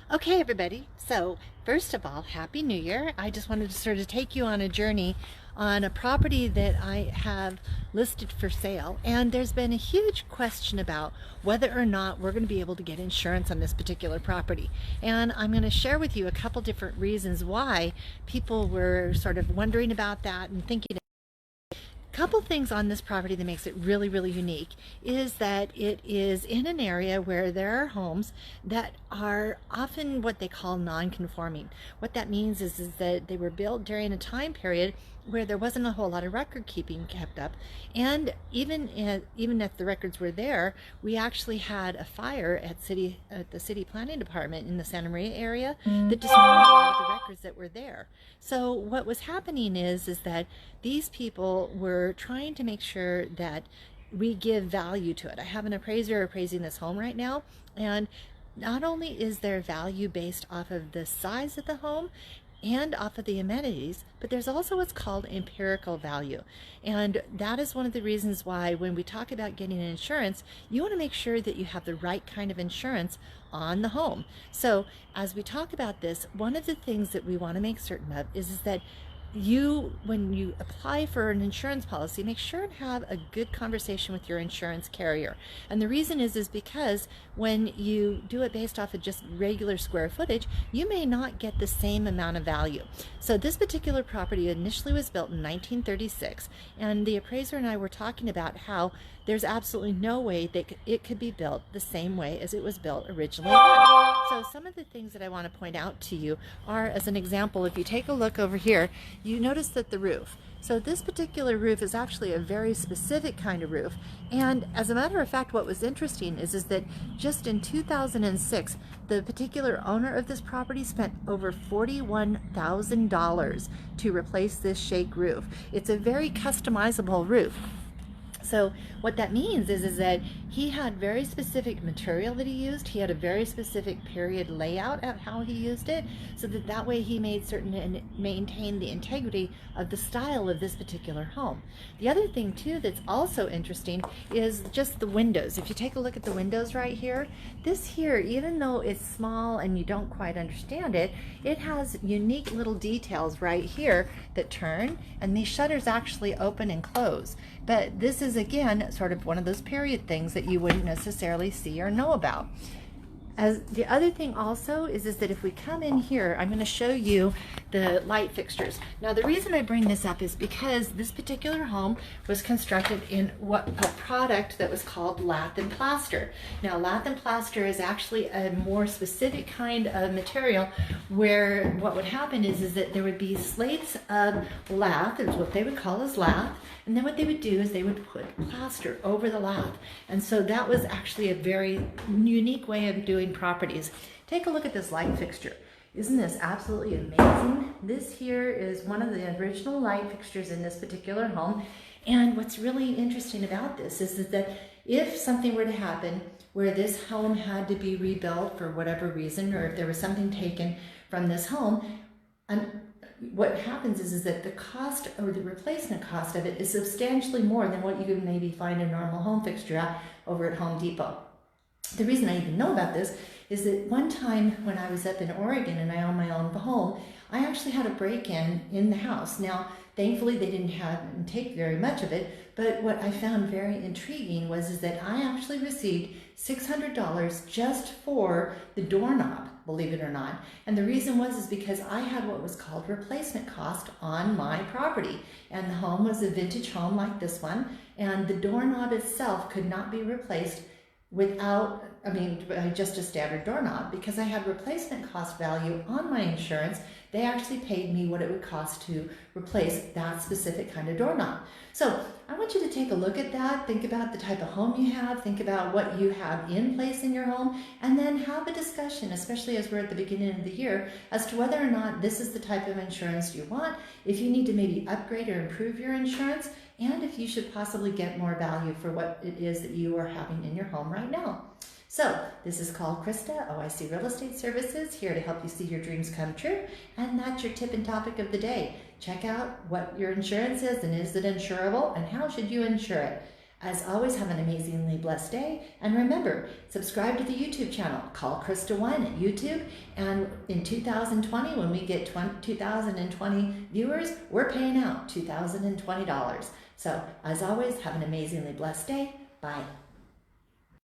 Okay, everybody. So, first of all, Happy New Year. I just wanted to sort of take you on a journey on a property that I have listed for sale. And there's been a huge question about whether or not we're going to be able to get insurance on this particular property. And I'm going to share with you a couple different reasons why people were sort of wondering about that and thinking. Couple things on this property that makes it really unique is that it is in an area where there are homes that are often what they call non-conforming. What that means is that they were built during a time period where there wasn't a whole lot of record keeping kept up, and even if the records were there, we actually had a fire at the city planning department in the Santa Maria area that destroyed a lot of the records that were there. So what was happening is that these people were trying to make sure that we give value to it. I have an appraiser appraising this home right now, and not only is there value based off of the size of the home and off of the amenities, but there's also what's called empirical value. And that is one of the reasons why when we talk about getting insurance, you want to make sure that you have the right kind of insurance on the home. So as we talk about this, one of the things that we want to make certain of is that when you apply for an insurance policy, make sure and have a good conversation with your insurance carrier. And the reason is because when you do it based off of just regular square footage, you may not get the same amount of value. So this particular property initially was built in 1936, and the appraiser and I were talking about how there's absolutely no way that it could be built the same way as it was built originally. So some of the things that I want to point out to you are, as an example, if you take a look over here, you notice that the roof. So this particular roof is actually a very specific kind of roof. And as a matter of fact, what was interesting is that just in 2006, the particular owner of this property spent over $41,000 to replace this shake roof. It's a very customizable roof. So what that means is that he had very specific material that he used. He had a very specific period layout of how he used it, so that way he made certain and maintained the integrity of the style of this particular home. The other thing too that's also interesting is just the windows. If you take a look at the windows right here, this here, even though it's small and you don't quite understand it, it has unique little details right here that turn, and these shutters actually open and close. But this is, again, sort of one of those period things that you wouldn't necessarily see or know about. As the other thing also is that if we come in here, I'm going to show you the light fixtures. Now the reason I bring this up is because this particular home was constructed in a product that was called lath and plaster. Now lath and plaster is actually a more specific kind of material where what would happen is that there would be slates of lath, is what they would call as lath, and then what they would do is they would put plaster over the lath. And so that was actually a very unique way of doing properties. Take a look at this light fixture. Isn't this absolutely amazing? This here is one of the original light fixtures in this particular home. And what's really interesting about this is that if something were to happen where this home had to be rebuilt for whatever reason, or if there was something taken from this home, what happens is that the cost or the replacement cost of it is substantially more than what you could maybe find a normal home fixture at over at Home Depot. The reason I even know about this is that one time when I was up in Oregon and I owned my own home, I actually had a break-in the house. Now, thankfully they didn't take very much of it, but what I found very intriguing was that I actually received $600 just for the doorknob, believe it or not. And the reason was because I had what was called replacement cost on my property. And the home was a vintage home like this one, and the doorknob itself could not be replaced by just a standard doorknob. Because I had replacement cost value on my insurance, they actually paid me what it would cost to replace that specific kind of doorknob. So I want you to take a look at that, think about the type of home you have, think about what you have in place in your home, and then have a discussion, especially as we're at the beginning of the year, as to whether or not this is the type of insurance you want, if you need to maybe upgrade or improve your insurance, and if you should possibly get more value for what it is that you are having in your home right now. So this is called Krista, OIC Real Estate Services, here to help you see your dreams come true. And that's your tip and topic of the day. Check out what your insurance is, and is it insurable, and how should you insure it. As always, have an amazingly blessed day. And remember, subscribe to the YouTube channel. Call Krista One at YouTube. And in 2020, when we get 2020 viewers, we're paying out $2,020. So as always, have an amazingly blessed day. Bye.